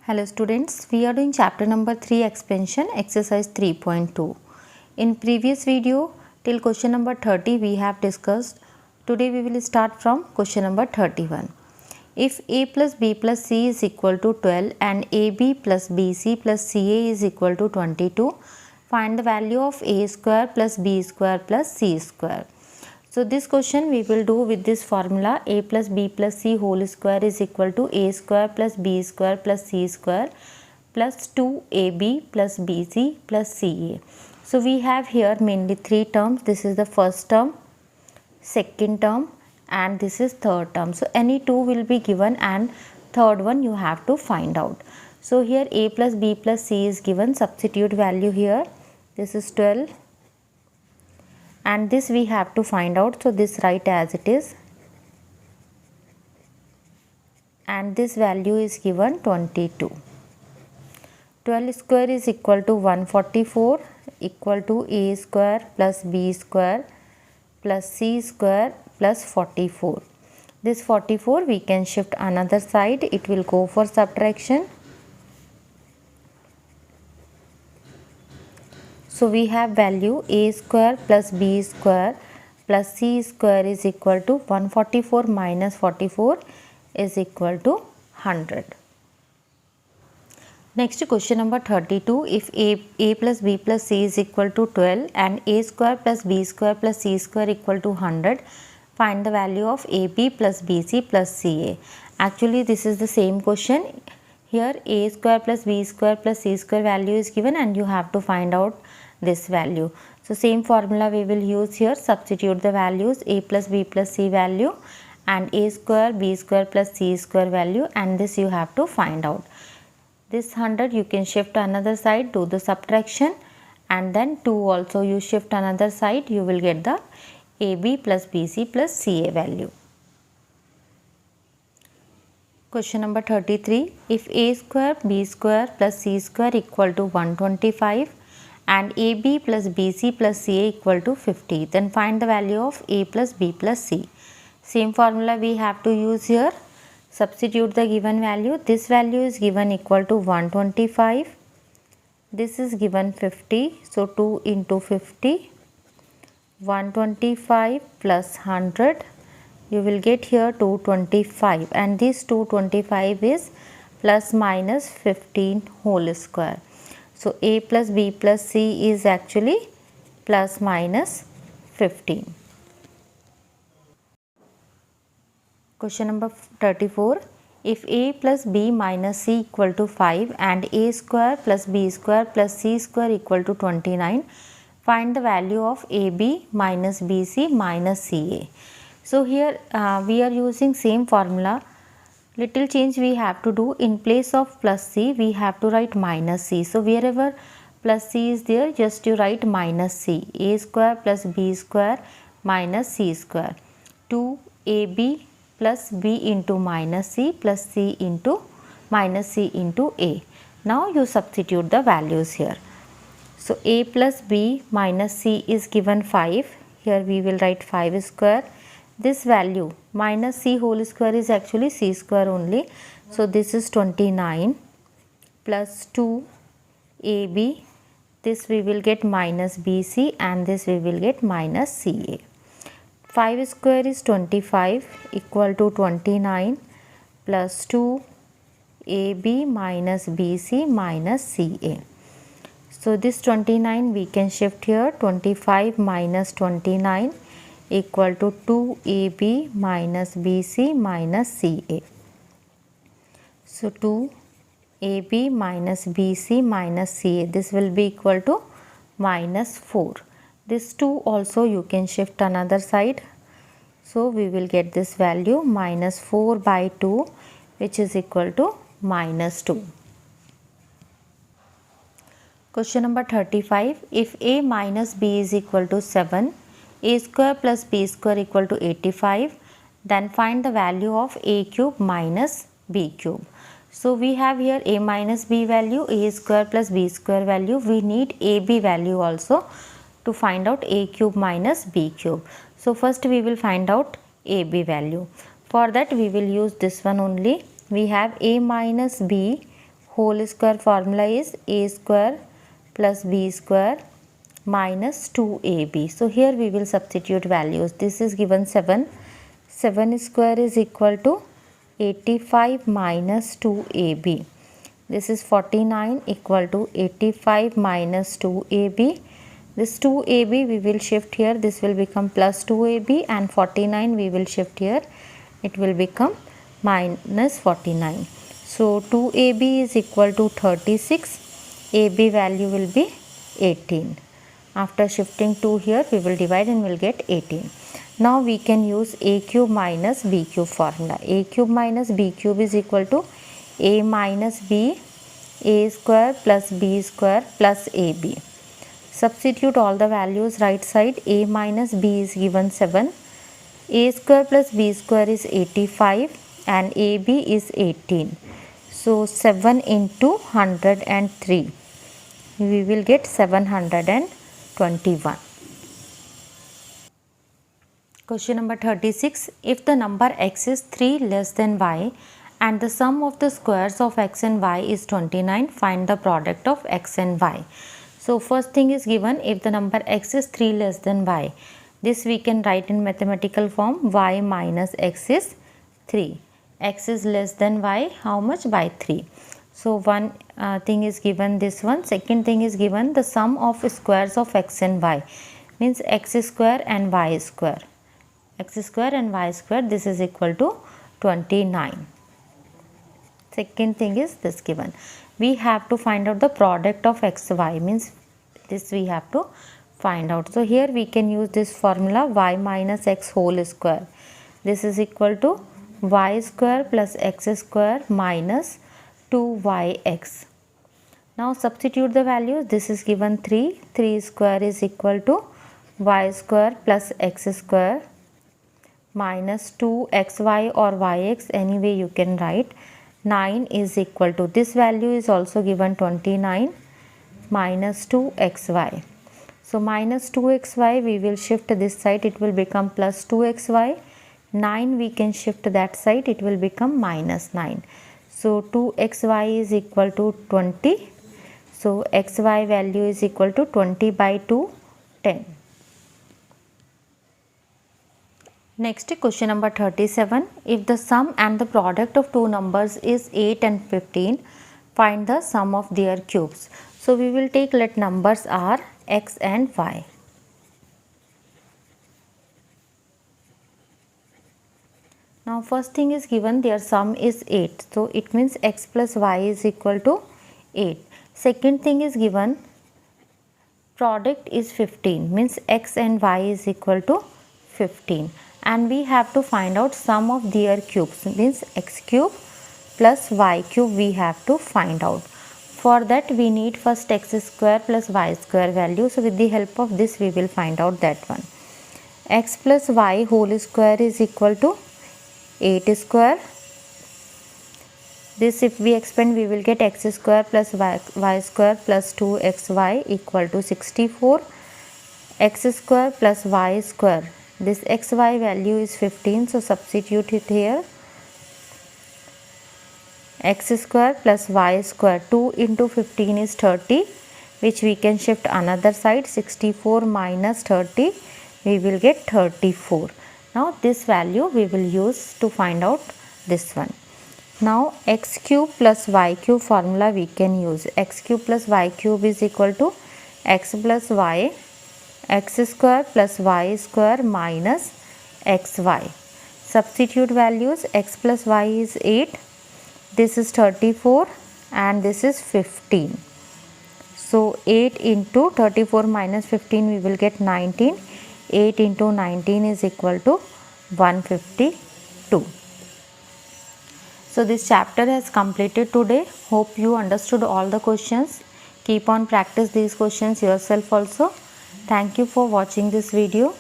Hello students, we are doing chapter number 3 expansion exercise 3.2. In previous video till question number 30 we have discussed. Today we will start from question number 31. If a plus b plus c is equal to 12 and ab plus bc plus ca is equal to 22, find the value of a square plus b square plus c square. So this question we will do with this formula: a plus b plus c whole square is equal to a square plus b square plus c square plus 2ab plus bc plus ca. So we have here mainly three terms. This is the first term, second term and this is third term. So any two will be given and third one you have to find out. So here a plus b plus c is given, substitute value here. This is 12 and this we have to find out, so this write as it is, and this value is given 22. 12 square is equal to 144 equal to a square plus b square plus c square plus 44. This 44 we can shift another side, it will go for subtraction. So we have value a square plus b square plus c square is equal to 144 minus 44 is equal to 100. Next question number 32. If a plus b plus c is equal to 12 and a square plus b square plus c square equal to 100, find the value of ab plus bc plus ca. Actually this is the same question. Here a square plus b square plus c square value is given and you have to find out this value. So same formula we will use here, substitute the values a plus b plus c value and a square b square plus c square value, and this you have to find out. This 100 you can shift another side, do the subtraction, and then 2 also you shift another side, you will get the ab plus bc plus ca value. Question number 33. If a square b square plus c square equal to 125 and ab plus bc plus ca equal to 50, then find the value of a plus b plus c. Same formula we have to use here. Substitute the given value. This value is given equal to 125. This is given 50. So 2 into 50. 125 plus 100. You will get here 225, and this 225 is plus minus 15 whole square. So a plus b plus c is actually plus minus 15. Question number 34. If a plus b minus c equal to 5 and a square plus b square plus c square equal to 29, find the value of ab minus bc minus ca. So here we are using same formula. Little change we have to do. In place of plus c we have to write minus c. So wherever plus c is there, just you write minus c. A square plus b square minus c square. 2ab plus b into minus c plus c into minus c into a. Now you substitute the values here. So a plus b minus c is given 5. Here we will write 5 square. This value minus c whole square is actually c square only. So this is 29 plus 2 ab. This we will get minus bc and this we will get minus ca. 5 square is 25 equal to 29 plus 2 ab minus bc minus ca. So this 29 we can shift here. 25 minus 29 equal to 2ab minus bc minus ca. So 2ab minus bc minus ca, this will be equal to minus 4. This 2 also you can shift another side. So we will get this value minus 4 by 2, which is equal to minus 2. Question number 35. If a minus b is equal to 7, a square plus b square equal to 85, then find the value of a cube minus b cube. So we have here a minus b value, a square plus b square value. We need ab value also to find out a cube minus b cube. So first we will find out ab value. For that we will use this one only. We have a minus b whole square formula is a square plus b square minus 2ab. So here we will substitute values. This is given 7. 7 square is equal to 85 minus 2ab. This is 49 equal to 85 minus 2ab. This 2ab we will shift here. This will become plus 2ab, and 49 we will shift here. It will become minus 49. So 2ab is equal to 36. AB value will be 18. After shifting 2 here, we will divide and we will get 18. Now we can use a cube minus b cube formula. A cube minus b cube is equal to a minus b, a square plus b square plus ab. Substitute all the values right side. A minus b is given 7. A square plus b square is 85 and ab is 18. So 7 into 103. We will get 721. Question number 36. If the number x is 3 less than y and the sum of the squares of x and y is 29, find the product of x and y. So first thing is given, if the number x is 3 less than y. This we can write in mathematical form, y minus x is 3. X is less than y, how much? By 3. So one thing is given, this one. Second thing is given, the sum of squares of x and y, means x square and y square. X square and y square, this is equal to 29. Second thing is this given. We have to find out the product of x, y, means this we have to find out. So here we can use this formula, y minus x whole square. This is equal to y square plus x square minus 2yx. Now substitute the values. This is given 3. 3 square is equal to y square plus x square minus 2xy or yx, anyway you can write. 9 is equal to, this value is also given 29 minus 2xy. So minus 2xy we will shift this side, it will become plus 2xy. 9 we can shift that side, it will become minus 9. So 2xy is equal to 20. So xy value is equal to 20 by 2, 10. Next, question number 37. If the sum and the product of two numbers is 8 and 15, find the sum of their cubes. So we will take, let numbers are x and y. Now first thing is given, their sum is 8. So it means x plus y is equal to 8. Second thing is given, product is 15, means x and y is equal to 15. And we have to find out sum of their cubes, means x cube plus y cube we have to find out. For that we need first x square plus y square value. So with the help of this we will find out that one. X plus y whole square is equal to 8 square. This if we expand we will get x square plus y square plus 2xy equal to 64. X square plus y square. This xy value is 15, so substitute it here. X square plus y square, 2 into 15 is 30, which we can shift another side. 64 minus 30, we will get 34. Now this value we will use to find out this one. Now x cube plus y cube formula we can use. X cube plus y cube is equal to x plus y, x square plus y square minus xy. Substitute values, x plus y is 8, this is 34 and this is 15. So 8 into 34 minus 15 we will get 19. 8 into 19 is equal to 152. So this chapter has completed today. Hope you understood all the questions. Keep on practice these questions yourself also. Thank you for watching this video.